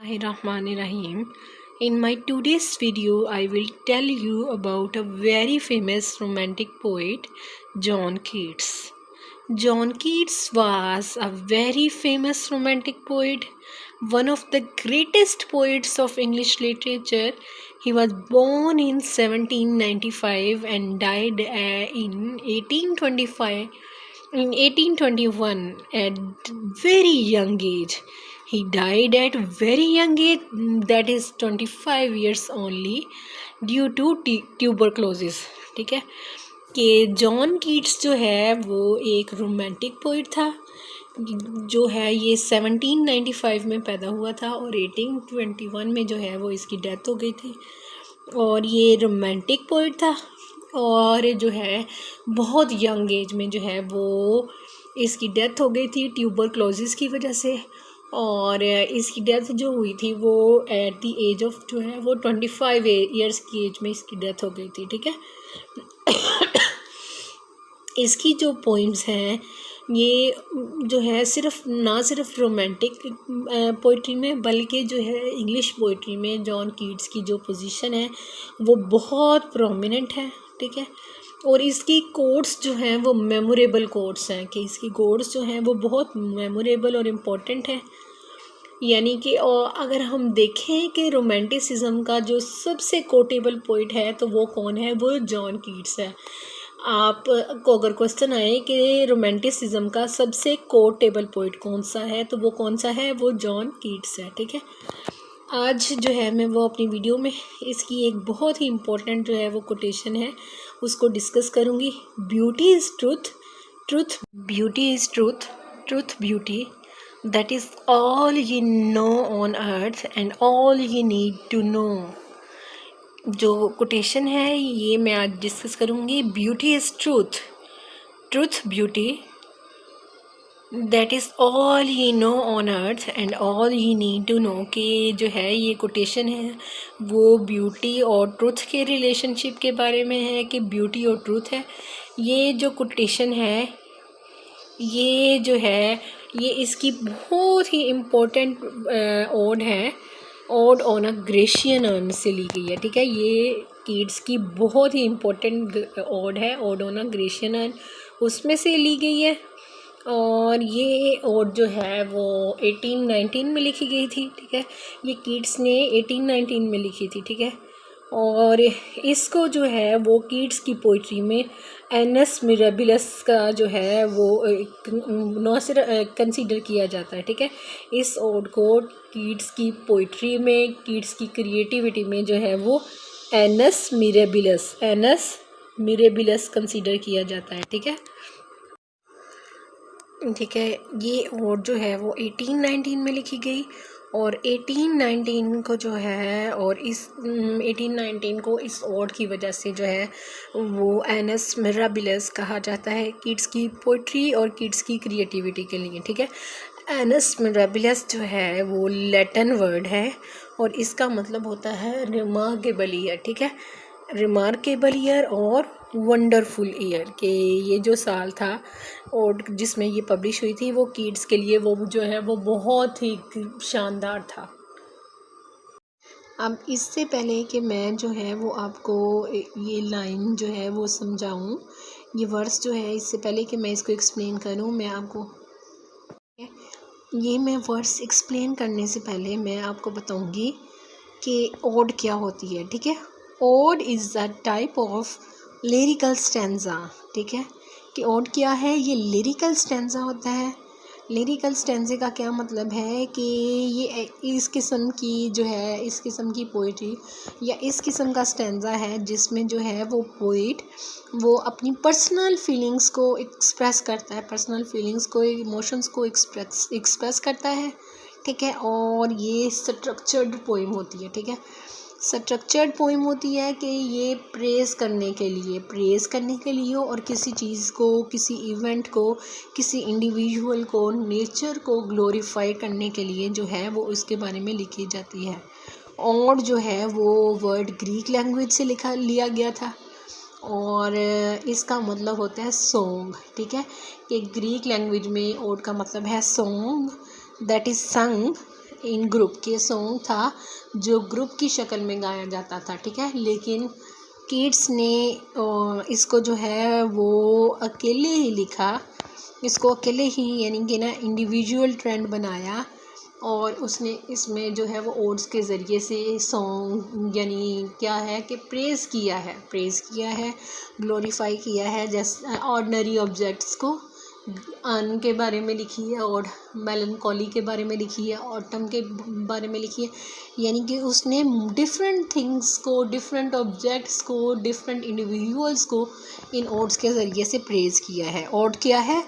Bismillahirrahmanirrahim. In my today's video, I will tell you about a very famous romantic poet, John Keats. John Keats was a very famous romantic poet, one of the greatest poets of English literature. He was born in 1795 and died in 1825 in 1821 at very young age. He died at very young age, that is 25 years only, due to tuberculosis. ठीक है कि John Keats जो है वो एक romantic poet था, जो है ये 1795 में पैदा हुआ था और 1821 में जो है वो इसकी डेथ हो गई थी. और ये रोमांटिक पोइट था और जो है बहुत यंग एज में जो है वो इसकी डेथ हो गई थी ट्यूबरक्लोसिस की वजह से. और इसकी डेथ जो हुई थी वो एट द एज ऑफ जो है वो 25 ईयर्स की एज में इसकी डेथ हो गई थी. ठीक है इसकी जो पोइम्स हैं ये जो है सिर्फ रोमांटिक पोइट्री में बल्कि जो है इंग्लिश पोइट्री में जॉन कीट्स की जो पोजीशन है वो बहुत प्रोमिनेंट है. ठीक है और इसकी कोट्स जो हैं वो मेमोरेबल कोट्स हैं कि इसकी कोट्स जो हैं वो बहुत मेमोरेबल और इम्पोर्टेंट है. यानी कि अगर हम देखें कि रोमांटिसिज्म का जो सबसे कोटेबल पोइट है तो वो कौन है, वो जॉन कीट्स है. आप को अगर क्वेश्चन आए कि रोमांटिसिज्म का सबसे कोटेबल पोइट कौन सा है तो वो कौन सा है, वो जॉन कीट्स है. ठीक है आज जो है मैं वो अपनी वीडियो में इसकी एक बहुत ही इम्पोर्टेंट जो है वो कोटेशन है उसको डिस्कस करूँगी. Beauty is truth, truth beauty is truth, truth beauty, that is all you know on earth and all you need to know. जो कोटेशन है ये मैं आज डिस्कस करूँगी. Beauty is truth, truth beauty, that is all you know on earth and all you need to know. कि जो है ये कोटेशन है वो ब्यूटी और ट्रुथ के रिलेशनशिप के बारे में है कि ब्यूटी और ट्रुथ है. ये जो कोटेशन है ये जो है ये इसकी बहुत ही इम्पोर्टेंट ओड है, odd on a Grecian earn से ली गई है. ठीक है ये कीट्स की बहुत ही इम्पोर्टेंट ओड है, odd on a Grecian earn उसमें से ली गई है. और ये ओड जो है वो 1819 में लिखी गई थी. ठीक है ये कीट्स ने 1819 में लिखी थी. ठीक है और इसको जो है वो कीट्स की पोइट्री में एनस मिरेबिलस का जो है वो नौसर कंसीडर किया जाता है. ठीक है इस ओड को कीट्स की पोइट्री में, कीट्स की क्रिएटिविटी में जो है वो एनस मिरेबिलस कंसीडर किया जाता है. ठीक है ये ओड जो है वो 1819 में लिखी गई और 1819 को जो है और इस 1819 को इस ओड की वजह से जो है वो एनस मिरेबिलस कहा जाता है कीट्स की पोइट्री और कीट्स की क्रिएटिविटी के लिए. ठीक है एनस मिरेबिलस जो है वो लैटिन वर्ड है और इसका मतलब होता है रिमार्केबल ईयर. ठीक है रिमार्केबल ईयर और वंडरफुल ईयर के ये जो साल था और जिसमें ये पब्लिश हुई थी वो कीट्स के लिए वो जो है वो बहुत ही शानदार था. अब इससे पहले कि मैं जो है वो आपको ये लाइन जो है वो समझाऊं, ये वर्स जो है, इससे पहले कि मैं इसको एक्सप्लेन करूं मैं आपको ये मैं वर्स एक्सप्लेन करने से पहले मैं आपको बताऊंगी कि ओड क्या होती है. ठीक है ode is a type of lyrical stanza. ठीक है कि ओड क्या है, ये लिरिकल स्टैंजा होता है. लिरिकल स्टैंजे का क्या मतलब है कि ये इस किस्म की जो है इस किस्म की पोइट्री या इस किस्म का स्टैंजा है जिसमें जो है वो पोइट वो अपनी पर्सनल फीलिंग्स को एक्सप्रेस करता है, पर्सनल फीलिंग्स को, इमोशंस को एक्सप्रेस करता है. ठीक है और ये स्ट्रक्चर्ड पोइम होती है. ठीक है स्ट्रक्चर्ड पोइम होती है कि ये प्रेज़ करने के लिए और किसी चीज़ को, किसी इवेंट को, किसी इंडिविजुअल को, नेचर को ग्लोरीफाई करने के लिए जो है वो इसके बारे में लिखी जाती है. और जो है वो वर्ड ग्रीक लैंग्वेज से लिया गया था और इसका मतलब होता है सॉन्ग. ठीक है कि ग्रीक लैंग्वेज में ओड का मतलब है सॉन्ग, दैट इज़ संग इन ग्रुप के सॉन्ग था जो ग्रुप की शक्ल में गाया जाता था, ठीक है। लेकिन किड्स ने इसको जो है वो अकेले ही लिखा, इसको अकेले ही यानी कि ना इंडिविजुअल ट्रेंड बनाया, और उसने इसमें जो है वो ओड्स के ज़रिए से सॉन्ग यानी क्या है कि प्रेज़ किया है, ग्लोरीफाई किया है, जैसे ऑर्डिनरी ऑब्जेक्ट्स को। अन के बारे में लिखी है और मेलनकॉली के बारे में लिखी है, ऑटम के बारे में लिखी है, यानी कि उसने डिफरेंट थिंग्स को, डिफरेंट ऑब्जेक्ट्स को, डिफरेंट इंडिविजुअल्स को इन ओड्स के ज़रिए से प्रेज़ किया है। ओड क्या है?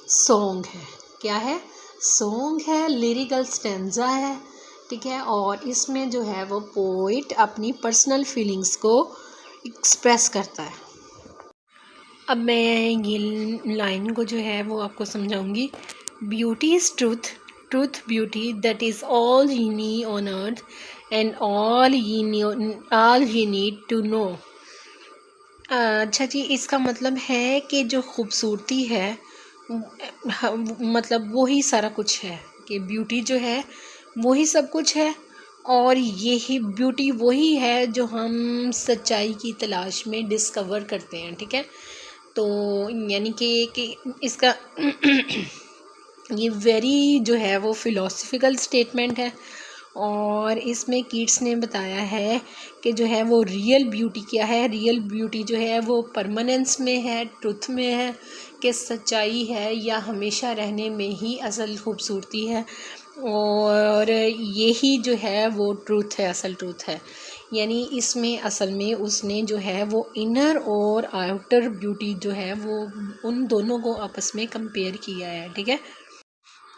सॉन्ग है। क्या है? सॉन्ग है, लिरिकल स्टेंजा है, ठीक है। और इसमें जो है वो पोइट अपनी पर्सनल फीलिंग्स को एक्सप्रेस करता है। अब मैं ये लाइन को जो है वो आपको समझाऊंगी। Beauty is truth, truth beauty, that is all you need on earth and all you need to know. अच्छा जी, इसका मतलब है कि जो खूबसूरती है मतलब वही सारा कुछ है, कि ब्यूटी जो है वही सब कुछ है, और यही ब्यूटी वही है जो हम सच्चाई की तलाश में डिस्कवर करते हैं, ठीक है। तो यानी कि इसका ये वेरी जो है वो फ़िलोसफिकल स्टेटमेंट है, और इसमें कीट्स ने बताया है कि जो है वो रियल ब्यूटी क्या है। रियल ब्यूटी जो है वो परमानेंस में है, ट्रुथ में है, कि सच्चाई है या हमेशा रहने में ही असल खूबसूरती है, और यही जो है वो ट्रूथ है, असल ट्रूथ है। यानी इसमें असल में उसने जो है वो इनर और आउटर ब्यूटी जो है वो उन दोनों को आपस में कंपेयर किया है, ठीक है।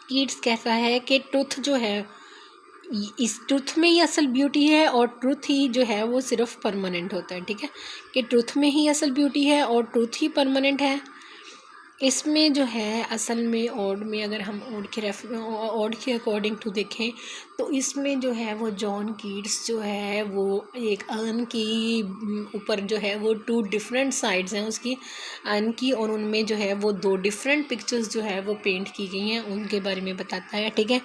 कीट्स कहता है कि ट्रुथ जो है, इस ट्रुथ में ही असल ब्यूटी है, और ट्रुथ ही जो है वो सिर्फ परमानेंट होता है, ठीक है। कि ट्रुथ में ही असल ब्यूटी है और ट्रुथ ही परमानेंट है। इसमें जो है असल में ओड में अगर हम ओड के अकॉर्डिंग टू देखें तो इसमें जो है वो जॉन कीट्स जो है वो एक अर्न की ऊपर जो है वो 2 डिफरेंट साइड्स हैं उसकी, अर्न की, और उनमें जो है वो 2 डिफरेंट पिक्चर्स जो है वो पेंट की गई हैं, उनके बारे में बताता है, ठीक है।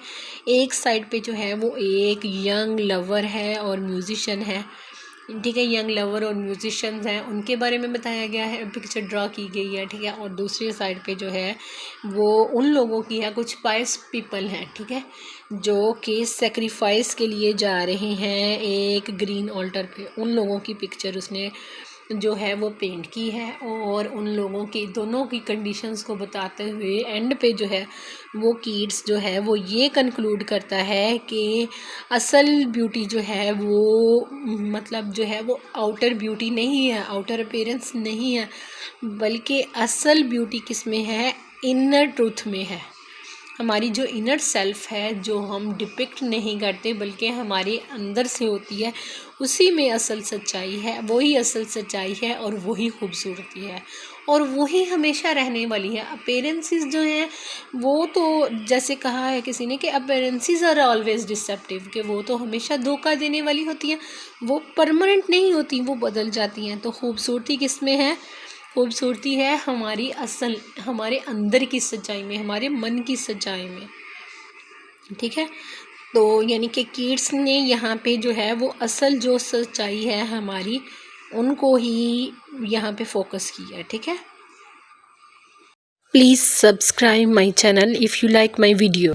एक साइड पे जो है वो एक यंग लवर है और म्यूजिशियन है, ठीक है। यंग लवर और म्यूजिशियंस हैं, उनके बारे में बताया गया है, पिक्चर ड्रा की गई है, ठीक है। और दूसरी साइड पे जो है वो उन लोगों की है, कुछ पायस पीपल हैं, ठीक है, जो कि सेक्रीफाइस के लिए जा रहे हैं एक ग्रीन ऑल्टर पे। उन लोगों की पिक्चर उसने जो है वो पेंट की है, और उन लोगों की दोनों की कंडीशंस को बताते हुए एंड पे जो है वो कीट्स जो है वो ये कंक्लूड करता है कि असल ब्यूटी जो है वो मतलब जो है वो आउटर ब्यूटी नहीं है, आउटर अपीयरेंस नहीं है, बल्कि असल ब्यूटी किस में है? इनर ट्रूथ में है। हमारी जो इनर सेल्फ है, जो हम डिपिक्ट नहीं करते बल्कि हमारे अंदर से होती है, उसी में असल सच्चाई है, वही असल सच्चाई है, और वही खूबसूरती है, और वही हमेशा रहने वाली है। अपीयरेंसेस जो हैं वो तो जैसे कहा है किसी ने कि अपीयरेंसेस आर ऑलवेज डिसेप्टिव, कि वो तो हमेशा धोखा देने वाली होती हैं, वो परमानेंट नहीं होती, वो बदल जाती हैं। तो खूबसूरती किस में है? खूबसूरती है हमारी असल, हमारे अंदर की सच्चाई में, हमारे मन की सच्चाई में, ठीक है। तो यानी कि कीट्स ने यहाँ पे जो है वो असल जो सच्चाई है हमारी, उनको ही यहाँ पे फोकस किया है, ठीक है। Please subscribe my channel if you like my video.